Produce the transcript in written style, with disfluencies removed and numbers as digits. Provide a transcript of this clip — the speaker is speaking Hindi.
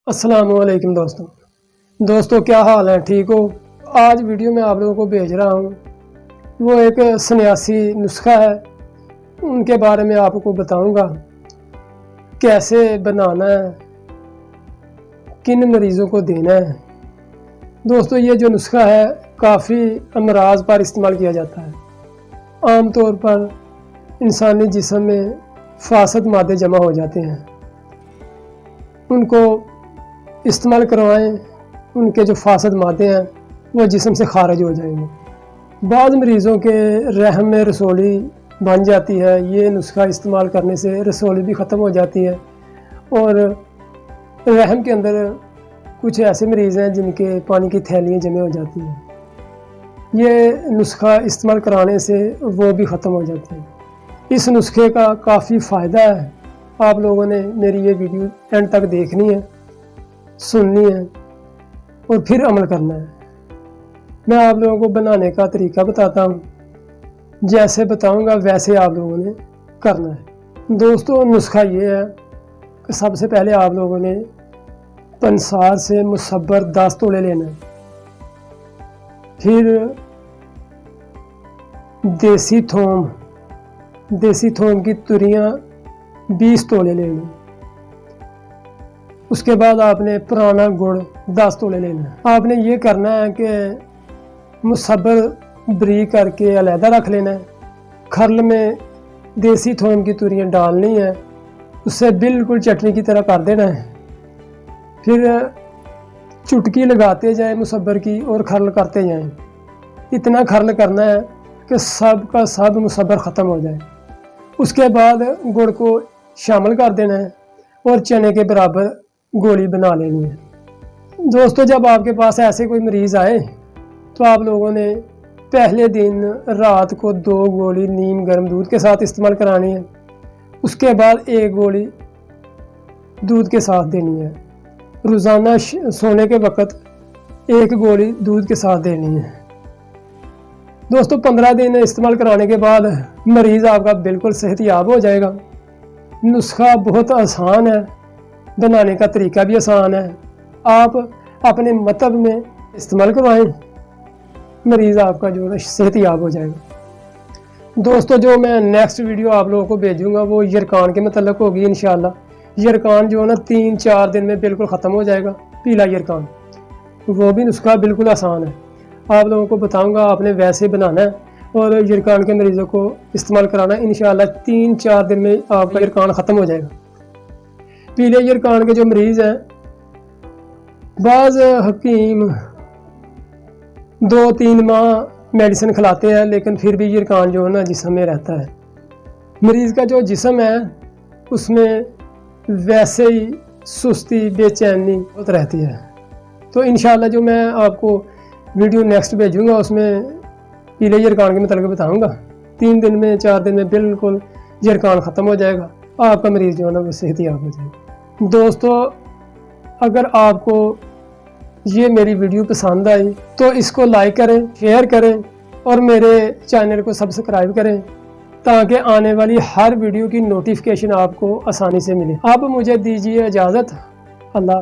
अस्सलामुअलैकुम दोस्तों क्या हाल है, ठीक हो। आज वीडियो में आप लोगों को भेज रहा हूँ, वो एक सन्यासी नुस्खा है, उनके बारे में आपको बताऊंगा कैसे बनाना है, किन मरीज़ों को देना है। दोस्तों ये जो नुस्खा है काफ़ी अमराज पर इस्तेमाल किया जाता है। आम तौर पर इंसानी जिस्म में फासद मादे जमा हो जाते हैं, उनको इस्तेमाल करवाएं, उनके जो फासद मादे हैं वो जिस्म से खारिज हो जाएंगे। बाज़ मरीज़ों के रहम में रसोली बन जाती है, ये नुस्खा इस्तेमाल करने से रसोली भी ख़त्म हो जाती है। और रहम के अंदर कुछ ऐसे मरीज़ हैं जिनके पानी की थैलियाँ जमे हो जाती हैं, ये नुस्खा इस्तेमाल कराने से वो भी ख़त्म हो जाते हैं। इस नुस्खे का काफ़ी फ़ायदा है, आप लोगों ने मेरी ये वीडियो एंड तक देखनी है, सुननी है और फिर अमल करना है। मैं आप लोगों को बनाने का तरीका बताता हूँ, जैसे बताऊँगा वैसे आप लोगों ने करना है। दोस्तों नुस्खा ये है कि सबसे पहले आप लोगों ने पंसार से मुसब्बर 10 तोले लेना है, फिर देसी थोम की तुरियाँ 20 तोले लेनी, उसके बाद आपने पुराना गुड़ 10 तोले लेना है। आपने ये करना है कि मुसब्बर बरीक करके अलहदा रख लेना है, खरल में देसी थोम की तुरियाँ डालनी है, उससे बिल्कुल चटनी की तरह कर देना है। फिर चुटकी लगाते जाएं मुसब्बर की और खरल करते जाएं, इतना खरल करना है कि सब का सब मुसब्बर ख़त्म हो जाए। उसके बाद गुड़ को शामिल कर देना है और चने के बराबर गोली बना लेनी है। दोस्तों जब आपके पास ऐसे कोई मरीज़ आए तो आप लोगों ने पहले दिन रात को 2 गोली नीम गर्म दूध के साथ इस्तेमाल करानी है, उसके बाद 1 गोली दूध के साथ देनी है। रोज़ाना सोने के वक्त 1 गोली दूध के साथ देनी है। दोस्तों 15 दिन इस्तेमाल कराने के बाद मरीज़ आपका बिल्कुल सेहतयाब हो जाएगा। नुस्खा बहुत आसान है, बनाने का तरीका भी आसान है, आप अपने मतलब में इस्तेमाल करवाएं, मरीज़ आपका जो है सेहतयाब हो जाएगा। दोस्तों जो मैं नेक्स्ट वीडियो आप लोगों को भेजूंगा वो यरकान के मतलब होगी इंशाल्लाह। यरकान जो है ना 3-4 दिन में बिल्कुल ख़त्म हो जाएगा, पीला यरकान, वो भी नुस्खा बिल्कुल आसान है, आप लोगों को बताऊंगा, आपने वैसे बनाना है और यरकान के मरीज़ों को इस्तेमाल कराना है। इंशाल्लाह 3-4 दिन में आपका यरकान ख़त्म हो जाएगा। पीले यरकान के जो मरीज़ हैं, बाज़ हकीम 2-3 माह मेडिसिन खिलाते हैं, लेकिन फिर भी यरकान जो है ना जिस्म में रहता है। मरीज़ का जो जिस्म है उसमें वैसे ही सुस्ती बेचैनी बहुत रहती है। तो इंशाल्लाह जो मैं आपको वीडियो नेक्स्ट भेजूँगा उसमें पीले यरकान के मतलब बताऊँगा। 3 दिन में 4 दिन में बिल्कुल यरकान ख़त्म हो जाएगा, आपका मरीज़ जो है ना वो सेहतयाब हो जाएगा। दोस्तों अगर आपको ये मेरी वीडियो पसंद आई तो इसको लाइक करें, शेयर करें और मेरे चैनल को सब्सक्राइब करें, ताकि आने वाली हर वीडियो की नोटिफिकेशन आपको आसानी से मिले। अब मुझे दीजिए इजाज़त। अल्लाह।